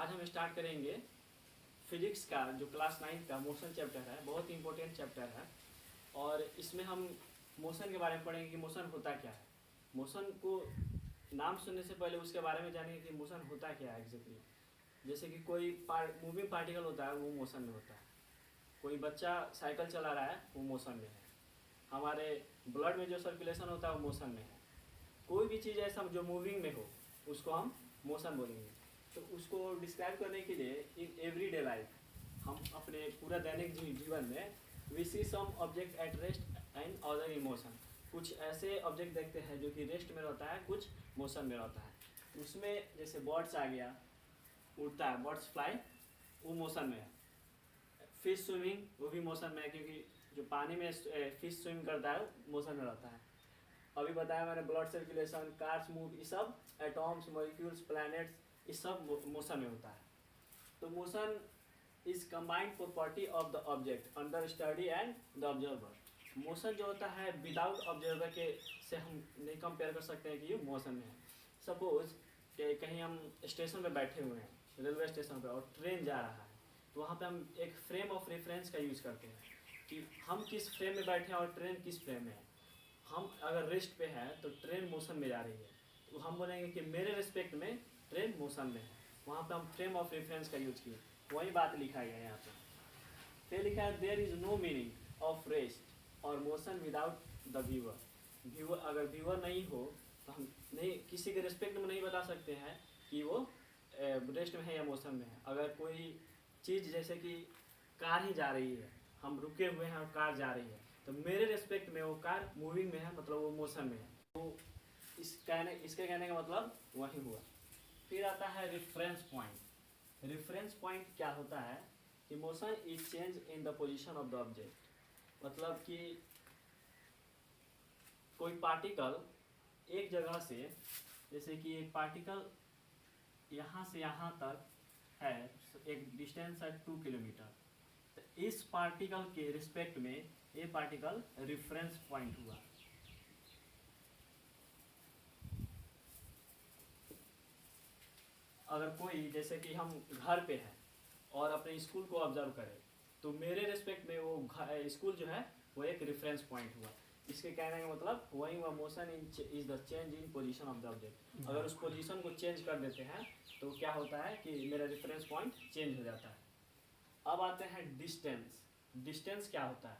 आज हम स्टार्ट करेंगे फिजिक्स का जो क्लास 9 का मोशन चैप्टर है। बहुत ही इंपॉर्टेंट चैप्टर है और इसमें हम मोशन के बारे में पढ़ेंगे कि मोशन होता क्या है। मोशन को नाम सुनने से पहले उसके बारे में जानेंगे कि मोशन होता क्या है एग्जैक्टली। जैसे कि कोई मूविंग पार्टिकल होता है वो मोशन में होता है, कोई बच्चा साइकिल चला रहा है वो मोशन में है, हमारे ब्लड में जो सर्कुलेशन होता है वो मोशन में है। कोई भी चीज़ ऐसा जो मूविंग में हो उसको हम मोशन बोलेंगे। तो उसको डिस्क्राइब करने के लिए इन एवरीडे लाइफ हम अपने पूरा दैनिक जीवन में we see some object at rest and other in motion. कुछ ऐसे ऑब्जेक्ट देखते हैं जो कि रेस्ट में रहता है, कुछ मोशन में रहता है। उसमें जैसे बर्ड्स आ गया, उड़ता है, बर्ड्स फ्लाई, वो मोशन में है। फिश स्विमिंग वो भी मोशन में है, क्योंकि जो पानी में फिश स्विम करता है मोशन में रहता है। अभी बताया मैंने ब्लड सर्कुलेशन, कार्स मूव, ये सब एटॉम्स, मॉलिक्यूल्स, प्लैनेट्स, ये सब मोशन में होता है। तो motion is combined property of the object under study and the observer. Motion जो होता है विदाउट ऑब्जर्वर के से हम नहीं कंपेयर कर सकते हैं कि ये मोशन में है। सपोज कि कहीं हम स्टेशन पे बैठे हुए हैं, रेलवे स्टेशन पे, और ट्रेन जा रहा है, तो वहाँ पे हम एक फ्रेम ऑफ रेफरेंस का यूज़ करते हैं कि हम किस फ्रेम में बैठे हैं और ट्रेन किस फ्रेम में है। हम अगर रेस्ट पे है तो ट्रेन मोशन में जा रही है, तो हम बोलेंगे कि मेरे रिस्पेक्ट में ट्रेन मोशन में है। वहाँ पे हम फ्रेम ऑफ रेफरेंस का यूज किए, वही बात लिखा गया है यहाँ पे लिखा है there is no meaning of rest और मोशन विदाउट द व्यूअर। अगर व्यूअर नहीं हो तो हम नहीं किसी के रिस्पेक्ट में नहीं बता सकते हैं कि वो रेस्ट में है या मोशन में है। अगर कोई चीज़ जैसे कि कार ही जा रही है, हम रुके हुए हैं और कार जा रही है, तो मेरे रिस्पेक्ट में वो कार मूविंग में है, मतलब वो मोशन में है। तो इसके कहने का मतलब वही हुआ। फिर आता है रेफरेंस पॉइंट। रेफरेंस पॉइंट क्या होता है कि motion is change in the position of the object. मतलब कि कोई पार्टिकल एक जगह से, जैसे कि एक पार्टिकल यहाँ से यहाँ तक है, एक डिस्टेंस है 2 किलोमीटर, तो इस पार्टिकल के रिस्पेक्ट में ये पार्टिकल रेफरेंस पॉइंट हुआ। अगर कोई जैसे कि हम घर पे हैं और अपने स्कूल को ऑब्जर्व करें, तो मेरे रिस्पेक्ट में वो स्कूल जो है वो एक रेफरेंस पॉइंट हुआ। इसके कहने का मतलब वही हुआ, motion is the change in position of the object. अगर उस पोजीशन को चेंज कर देते हैं तो क्या होता है कि मेरा रेफरेंस पॉइंट चेंज हो जाता है। अब आते हैं डिस्टेंस। डिस्टेंस क्या होता है?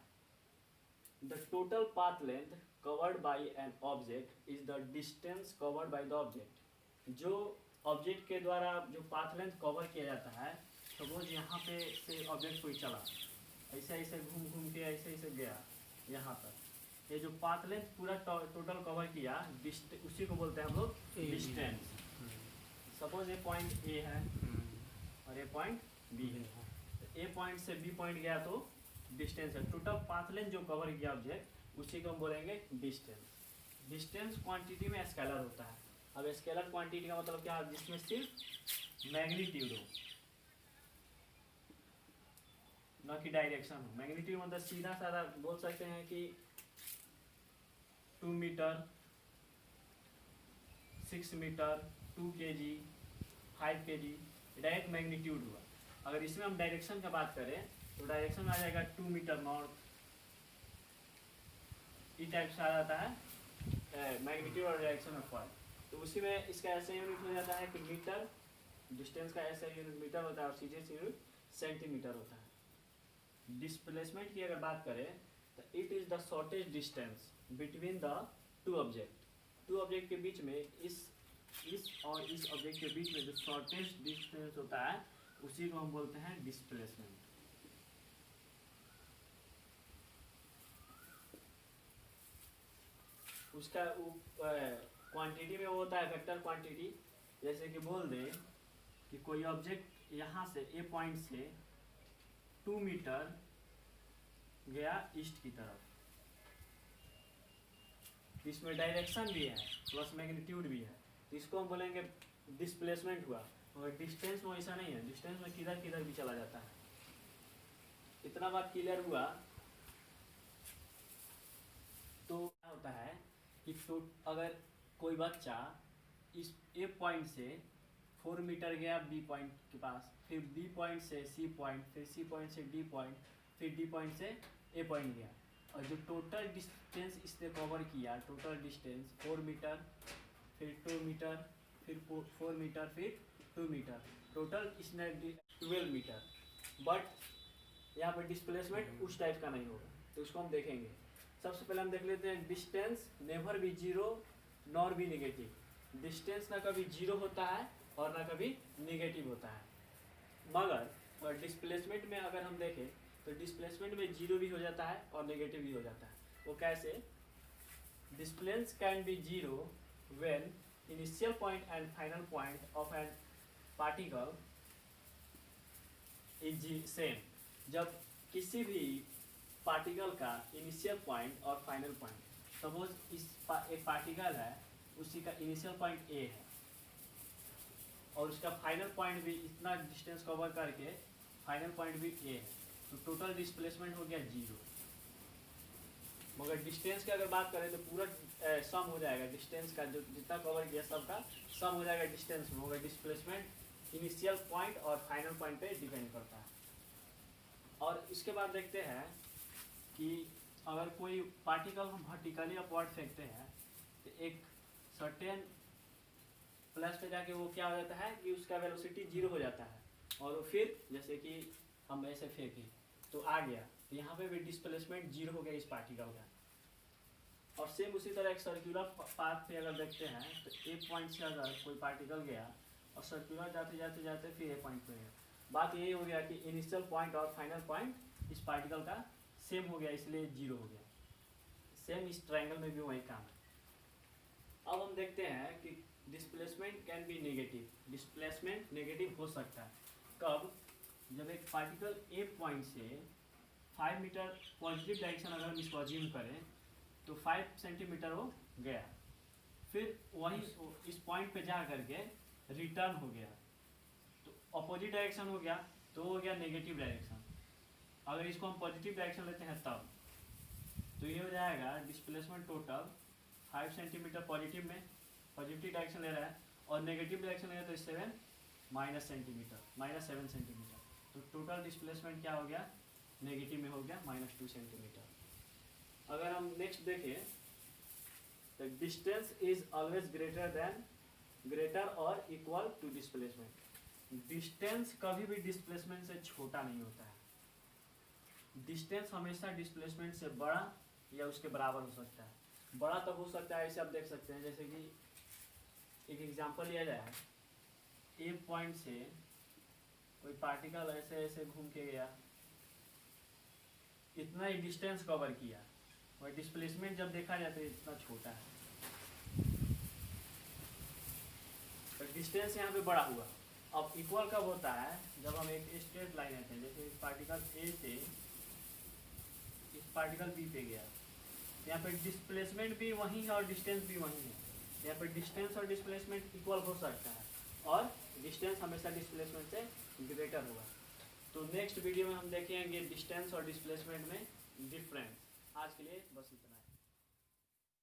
The total path length covered by an object is the distance covered by the object. जो ऑब्जेक्ट के द्वारा जो पाथ लेंथ कवर किया जाता है, सपोज यहाँ पे से ऑब्जेक्ट कोई चला, ऐसे ऐसे घूम घूम के ऐसे ऐसे गया यहाँ तक, ये जो पाथ लेंथ पूरा टोटल कवर किया, उसी को बोलते हैं हम लोग डिस्टेंस। सपोज ये पॉइंट ए है और ये पॉइंट बी है, तो ए पॉइंट से बी पॉइंट गया तो डिस्टेंस है। टोटल पाथ लेंथ जो कवर किया ऑब्जेक्ट, उसी को हम बोलेंगे डिस्टेंस। डिस्टेंस क्वांटिटी में स्केलर होता है। अब स्केलर क्वांटिटी का मतलब क्या है? जिसमें सिर्फ मैग्नीट्यूड हो, न कि डायरेक्शन हो। मैग्नीट्यूड मतलब सीधा साधा बोल सकते हैं कि 2 metre, 6 metre, 2 kg, 5 kg, direct magnitude हुआ। अगर इसमें हम डायरेक्शन का बात करें तो डायरेक्शन आ जाएगा 2 मीटर नॉर्थ, इस टाइप से आ जाता है मैग्नीट्यूड और डायरेक्शन ऑफ फॉल। तो उसी में इसका ऐसा यूनिट हो जाता है कि मीटर, डिस्टेंस का ऐसा यूनिट मीटर होता है और सीधे से यूनिट सेंटीमीटर होता है। डिस्प्लेसमेंट की अगर बात करें तो it is the shortest distance between the two object. Two object के बीच में इस और इस ऑब्जेक्ट के बीच में जो शॉर्टेस्ट डिस्टेंस होता है उसी को हम बोलते हैं डिस्प्लेसमेंट। उसका क्वांटिटी में वो होता है वेक्टर क्वांटिटी। जैसे कि बोल दें कि कोई ऑब्जेक्ट यहाँ से ए पॉइंट से 2 मीटर गया ईस्ट की तरफ, इसमें डायरेक्शन भी है प्लस मैग्नीट्यूड भी है, तो इसको हम बोलेंगे डिस्प्लेसमेंट हुआ। और डिस्टेंस में ऐसा नहीं है, डिस्टेंस में किधर किधर भी चला जाता है। इतना बात क्लियर हुआ। तो क्या होता है कि तो अगर कोई बच्चा इस ए पॉइंट से 4 मीटर गया बी पॉइंट के पास, फिर बी पॉइंट से सी पॉइंट, फिर सी पॉइंट से डी पॉइंट, फिर डी पॉइंट से ए पॉइंट गया। और जो टोटल डिस्टेंस इसने कवर किया, टोटल डिस्टेंस 4 मीटर, फिर 2 मीटर, फिर 4 मीटर, फिर 2 मीटर, टोटल इसने 12 मीटर। बट यहाँ पर डिस्प्लेसमेंट उस टाइप का नहीं होगा, तो उसको हम देखेंगे। सबसे पहले हम देख लेते हैं डिस्टेंस नेवर भी जीरो नॉर भी नेगेटिव। डिस्टेंस ना कभी जीरो होता है और ना कभी नेगेटिव होता है, मगर डिस्प्लेसमेंट में अगर हम देखें तो डिस्प्लेसमेंट में जीरो भी हो जाता है और नेगेटिव भी हो जाता है। वो कैसे? Displace can be zero when initial point and final point of an particle is same. जब किसी भी पार्टिकल का इनिशियल पॉइंट और फाइनल पॉइंट, सपोज एक पार्टिकल है, उसी का इनिशियल पॉइंट ए है और उसका फाइनल पॉइंट भी इतना डिस्टेंस कवर करके फाइनल पॉइंट भी ए है, तो टोटल डिस्प्लेसमेंट हो गया जीरो। मगर डिस्टेंस की अगर बात करें तो पूरा सम हो जाएगा, डिस्टेंस का जो जितना कवर किया सबका सम हो जाएगा डिस्टेंस में, मगर डिस्प्लेसमेंट इनिशियल पॉइंट और फाइनल पॉइंट पे डिपेंड करता है। और इसके बाद देखते हैं कि अगर कोई पार्टिकल हम वर्टिकली अपवर्ड फेंकते हैं तो एक सर्टेन प्लस पे जाके वो क्या हो जाता है कि उसका वेलोसिटी जीरो हो जाता है, और वो फिर जैसे कि हम ऐसे फेंके तो आ गया, तो यहाँ पे भी डिस्प्लेसमेंट जीरो हो गया इस पार्टिकल का। और सेम उसी तरह एक सर्कुलर पाथ पे अगर देखते हैं तो ए पॉइंट से अगर कोई पार्टिकल गया और सर्कुलर जाते जाते जाते फिर ए पॉइंट पे गया, बात यही हो गया कि इनिशियल पॉइंट और फाइनल पॉइंट इस पार्टिकल का सेम हो गया, इसलिए जीरो हो गया। सेम इस ट्रायंगल में भी वही काम है। अब हम देखते हैं कि displacement can be negative. Displacement negative हो सकता है कब? जब एक पार्टिकल ए पॉइंट से 5 मीटर पॉजिटिव डायरेक्शन अगर हम इसको अज्यूम करें तो 5 सेंटीमीटर वो गया, फिर वही इस पॉइंट पे जा करके रिटर्न हो गया, तो अपोजिट डायरेक्शन हो गया, तो हो गया नेगेटिव डायरेक्शन। अगर इसको हम पॉजिटिव डायरेक्शन लेते हैं तब तो ये हो जाएगा डिस्प्लेसमेंट टोटल 5 सेंटीमीटर पॉजिटिव में, पॉजिटिव डायरेक्शन ले रहा है, और नेगेटिव डायरेक्शन ले रहा है तो 7 माइनस सेवन सेंटीमीटर, तो टोटल डिस्प्लेसमेंट क्या हो गया? नेगेटिव में हो गया -2 सेंटीमीटर। अगर हम नेक्स्ट देखें तो डिस्टेंस इज ऑलवेज ग्रेटर और इक्वल टू डिस्प्लेसमेंट। डिस्टेंस कभी भी डिस्प्लेसमेंट से छोटा नहीं होता है। डिस्टेंस हमेशा डिस्प्लेसमेंट से बड़ा या उसके बराबर हो सकता है। बड़ा तब हो सकता है, ऐसे आप देख सकते हैं, जैसे कि एक एग्जांपल लिया जाए, ए पॉइंट से कोई पार्टिकल ऐसे ऐसे घूम के गया, इतना ही डिस्टेंस कवर किया, और डिस्प्लेसमेंट जब देखा जाए तो इतना छोटा है, तो डिस्टेंस यहाँ पे बड़ा हुआ। अब इक्वल कब होता है? जब हम एक स्ट्रेट लाइन लेते हैं, जैसे इस पार्टिकल ए से इस पार्टिकल बी पे गया, यहाँ पे डिस्प्लेसमेंट भी वही है और डिस्टेंस भी वही है। यहाँ पे डिस्टेंस और डिस्प्लेसमेंट इक्वल हो सकता है, और डिस्टेंस हमेशा डिस्प्लेसमेंट से ग्रेटर होगा। तो नेक्स्ट वीडियो में हम देखेंगे डिस्टेंस और डिस्प्लेसमेंट में डिफरेंस। आज के लिए बस इतना।